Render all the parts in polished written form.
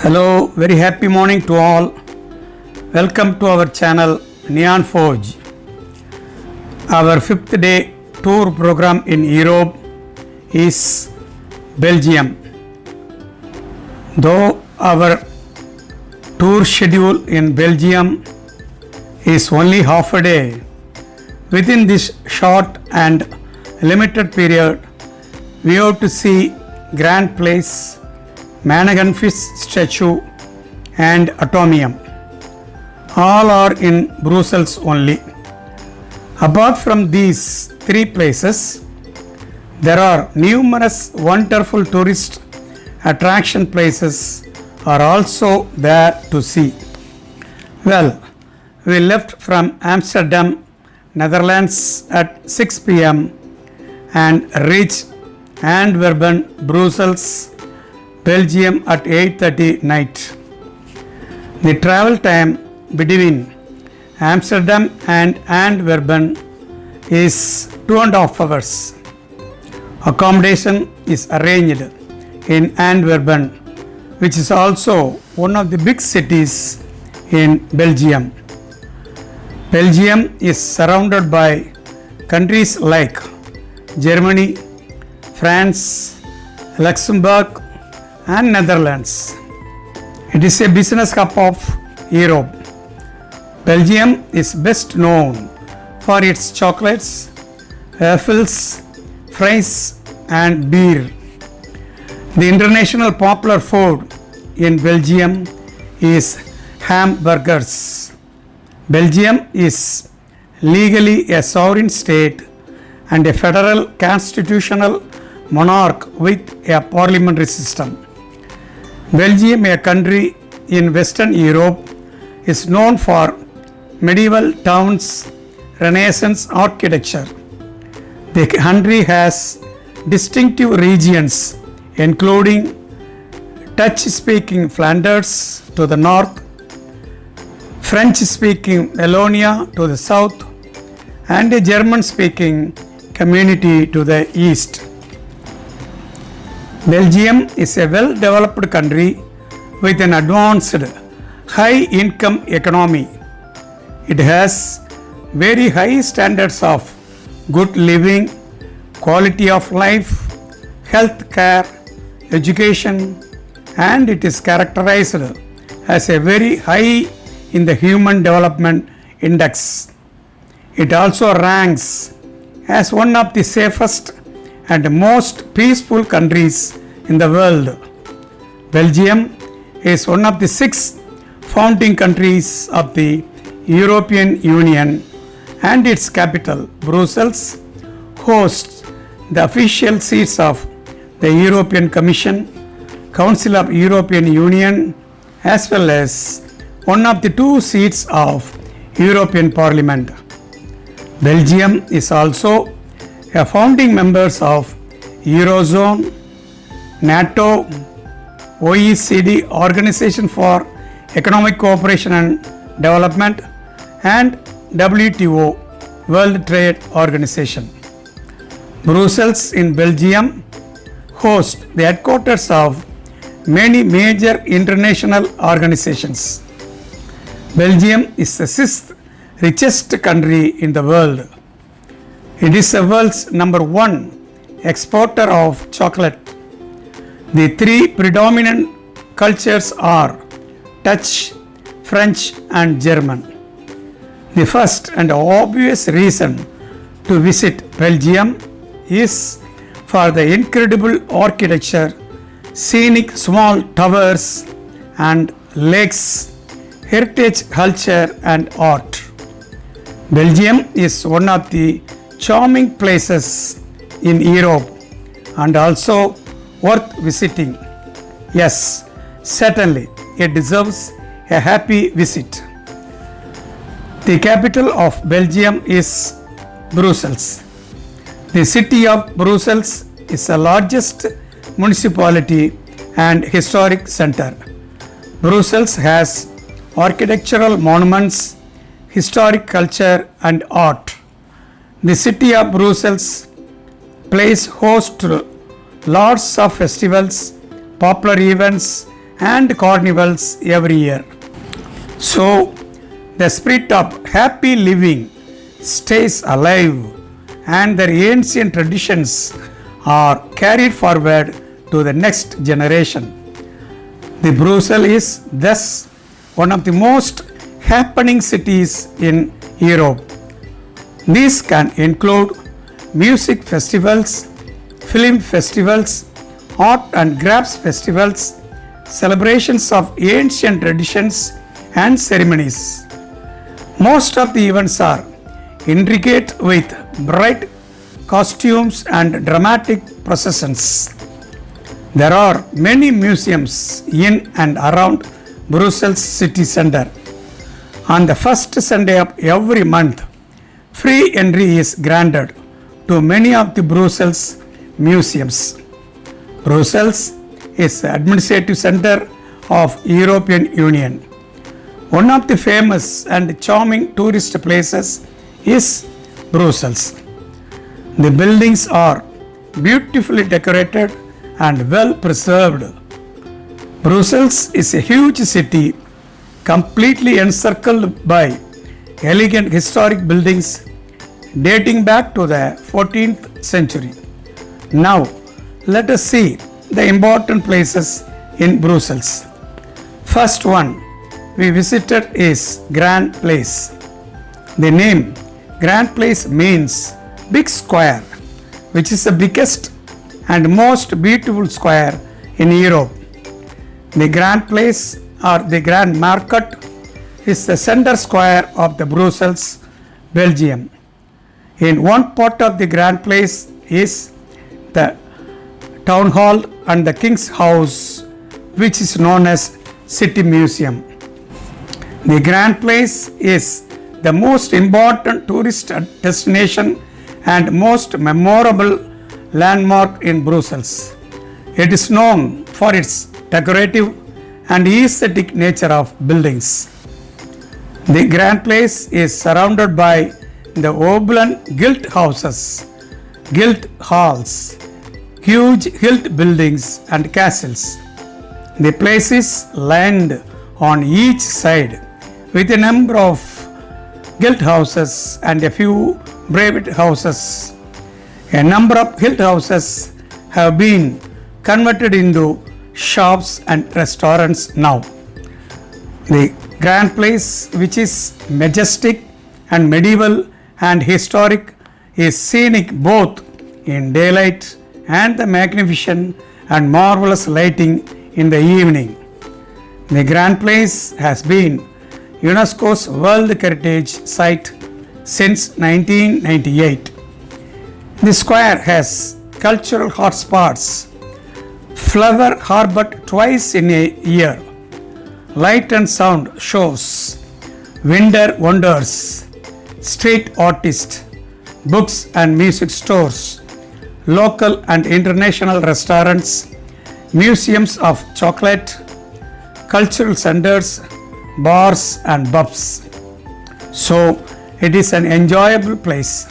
Hello, very happy morning to all. Welcome to our channel Neon Forge. Our fifth day tour program in Europe is Belgium. Though our tour schedule in Belgium is only half a day, within this short and limited period, we have to see Grand Place, Manneken-Fish statue and Atomium. All are in Brussels only. Apart from these three places, there are numerous wonderful tourist attraction places are also there to see. Well, we left from Amsterdam, Netherlands at 6 p.m. and reached Antwerpen, Brussels, Belgium at 8:30 night. The travel time between Amsterdam and Antwerpen is 2.5 hours. Accommodation is arranged in Antwerpen, which is also one of the big cities in Belgium. Belgium is surrounded by countries like Germany, France, Luxembourg, and Netherlands. It is a business hub of Europe. Belgium is best known for its chocolates, waffles, fries, and beer. The international popular food in Belgium is hamburgers. Belgium is legally a sovereign state and a federal constitutional monarch with a parliamentary system. Belgium, a country in Western Europe, is known for medieval towns, Renaissance architecture. The country has distinctive regions including Dutch-speaking Flanders to the north, French-speaking Wallonia to the south, and a German-speaking community to the east. Belgium is a well-developed country with an advanced high-income economy. It has very high standards of good living, quality of life, health care, education, and it is characterized as a very high in the Human Development Index. It also ranks as one of the safest and most peaceful countries in the world. Belgium is one of the 6 founding countries of the European Union, and its capital, Brussels, hosts the official seats of the European Commission, Council of European Union, as well as one of the 2 seats of European Parliament. Belgium is also a founding members of Eurozone, NATO, OECD, Organization for Economic Cooperation and Development, and WTO, World Trade Organization. Brussels in Belgium hosts the headquarters of many major international organizations. Belgium is the 6th richest country in the world. It is the world's #1 exporter of chocolate. The 3 predominant cultures are Dutch, French, and German. The first and obvious reason to visit Belgium is for the incredible architecture, scenic small towers and lakes, heritage culture, and art. Belgium is one of the charming places in Europe and also worth visiting. Yes, certainly it deserves a happy visit. The capital of Belgium is Brussels. The city of Brussels is the largest municipality and historic center. Brussels has architectural monuments, historic culture, and art. The city of Brussels plays host to lots of festivals, popular events, and carnivals every year. So, the spirit of happy living stays alive and their ancient traditions are carried forward to the next generation. The Brussels is thus one of the most happening cities in Europe. These can include music festivals, film festivals, art and crafts festivals, celebrations of ancient traditions and ceremonies. Most of the events are intricate with bright costumes and dramatic processions. There are many museums in and around Brussels city center. On the first Sunday of every month, free entry is granted to many of the Brussels museums. Brussels is the administrative center of European Union. One of the famous and charming tourist places is Brussels. The buildings are beautifully decorated and well preserved. Brussels is a huge city completely encircled by elegant historic buildings dating back to the 14th century. Now, let us see the important places in Brussels. First one we visited is Grand Place. The name Grand Place means big square, which is the biggest and most beautiful square in Europe. The Grand Place or the Grand Market is the center square of the Brussels, Belgium. In one part of the Grand Place is the Town Hall and the King's House, which is known as City Museum. The Grand Place is the most important tourist destination and most memorable landmark in Brussels. It is known for its decorative and aesthetic nature of buildings. The Grand Place is surrounded by the oblong gilt houses, gilt halls, huge gilt buildings and castles. The place is lined on each side with a number of gilt houses and a few private houses. A number of gilt houses have been converted into shops and restaurants now. The Grand Place, which is majestic and medieval and historic, is scenic both in daylight and the magnificent and marvelous lighting in the evening. The Grand Place has been UNESCO's World Heritage Site since 1998. The square has cultural hotspots, flower harbor twice in a year, light and sound shows, winter wonders, street artists, books and music stores, local and international restaurants, museums of chocolate, cultural centers, bars and pubs. So it is an enjoyable place.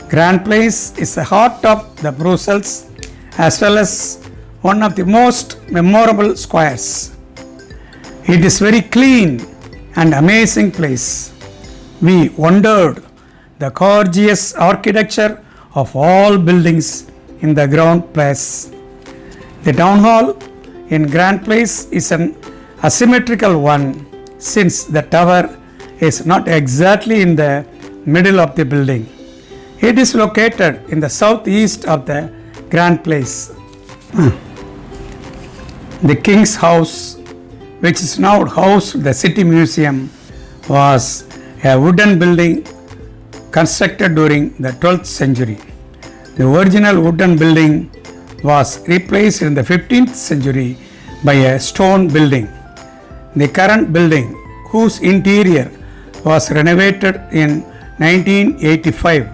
Grand Place is the heart of the Brussels as well as one of the most memorable squares. It is very clean and amazing place. We wondered the gorgeous architecture of all buildings in the ground place. The town hall in Grand Place is an asymmetrical one since the tower is not exactly in the middle of the building. It is located in the southeast of the Grand Place. The King's House, which is now housed the City Museum, was a wooden building constructed during the 12th century. The original wooden building was replaced in the 15th century by a stone building. The current building, whose interior was renovated in 1985,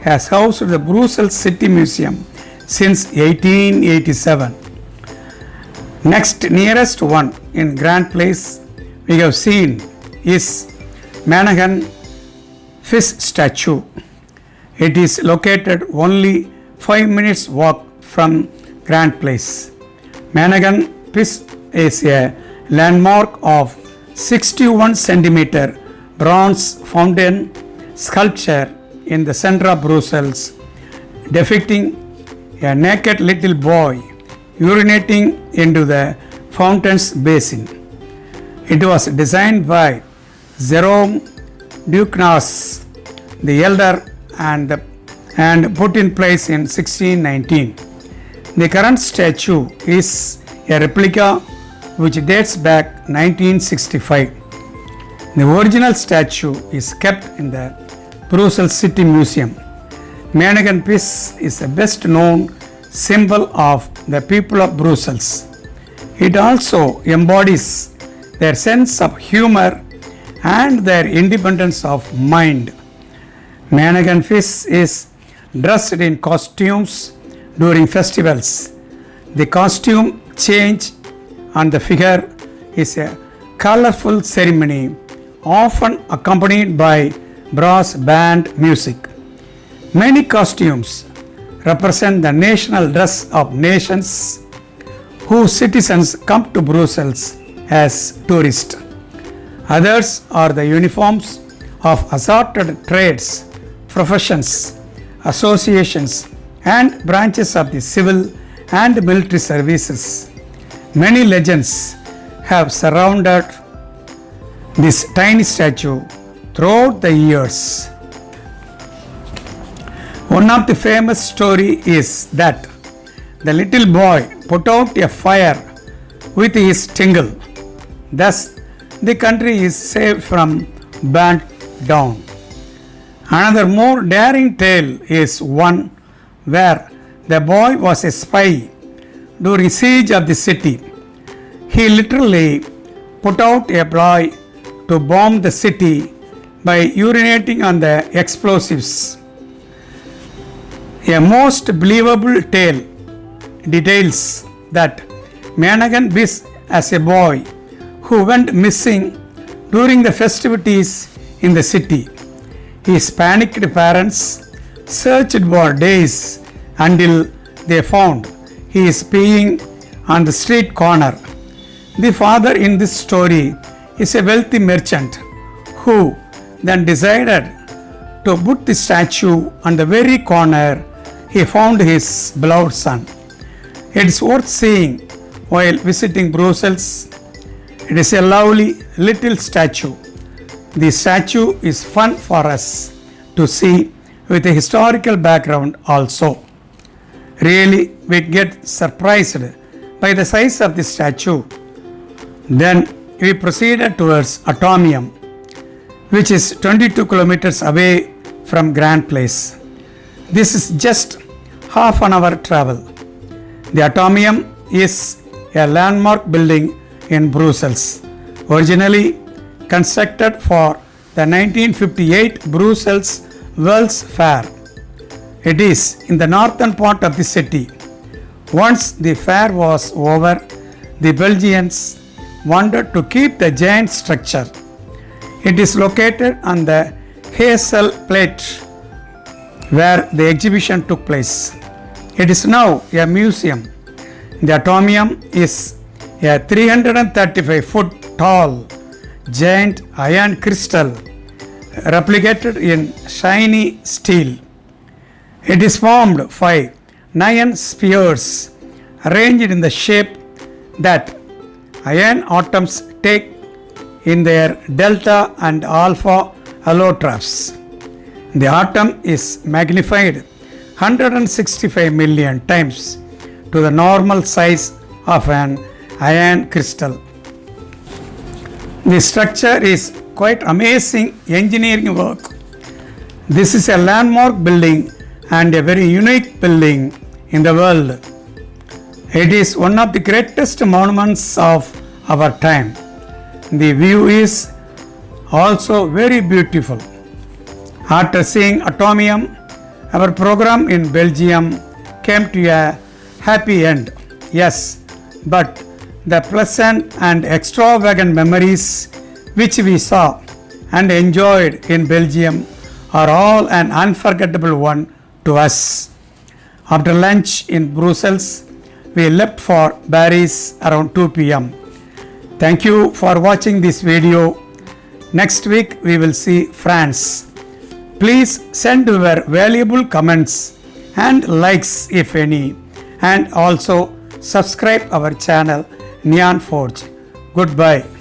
has housed the Brussels City Museum since 1887. Next nearest one in Grand Place we have seen is Manneken fish statue. It is located only 5 minutes walk from Grand Place. Manneken fish is a landmark of 61 centimeter bronze fountain sculpture in the center of Brussels, depicting a naked little boy urinating into the fountain's basin. It was designed by Jerome Duquesnoy the Elder and put in place in 1619. The current statue is a replica which dates back 1965. The original statue is kept in the Brussels City Museum. Manneken-Pis is the best known symbol of the people of Brussels. It also embodies their sense of humor and their independence of mind. Manneken-Pis is dressed in costumes during festivals. The costume change on the figure is a colorful ceremony, often accompanied by brass band music. Many costumes represent the national dress of nations whose citizens come to Brussels as tourists. Others are the uniforms of assorted trades, professions, associations, and branches of the civil and military services. Many legends have surrounded this tiny statue throughout the years. One of the famous story is that the little boy put out a fire with his tingle. Thus, the country is saved from burnt down. Another more daring tale is one where the boy was a spy during siege of the city. He literally put out a ploy to bomb the city by urinating on the explosives. A most believable tale details that Manneken-Pis as a boy who went missing during the festivities in the city. His panicked parents searched for days until they found he is peeing on the street corner. The father in this story is a wealthy merchant who then decided to put the statue on the very corner he found his beloved son. It is worth seeing while visiting Brussels. It is a lovely little statue. The statue is fun for us to see with a historical background also. Really, we get surprised by the size of the statue. Then we proceeded towards Atomium, which is 22 kilometers away from Grand Place. This is just half an hour travel. The Atomium is a landmark building in Brussels, originally constructed for the 1958 Brussels World's Fair. It is in the northern part of the city. Once the fair was over, the Belgians wanted to keep the giant structure. It is located on the Hazel Plate where the exhibition took place. It is now a museum. The Atomium is a 335-foot tall giant iron crystal replicated in shiny steel. It is formed by 9 spheres arranged in the shape that iron atoms take in their delta and alpha allotrophs. The atom is magnified 165 million times to the normal size of an iron crystal. The structure is quite amazing engineering work. This is a landmark building and a very unique building in the world. It is one of the greatest monuments of our time. The view is also very beautiful. After seeing Atomium, our program in Belgium came to a happy end. Yes, but the pleasant and extravagant memories which we saw and enjoyed in Belgium are all an unforgettable one to us. After lunch in Brussels, we left for Paris around 2 p.m. Thank you for watching this video. Next week we will see France. Please send your valuable comments and likes if any, and also subscribe our channel Neon Forge. Goodbye.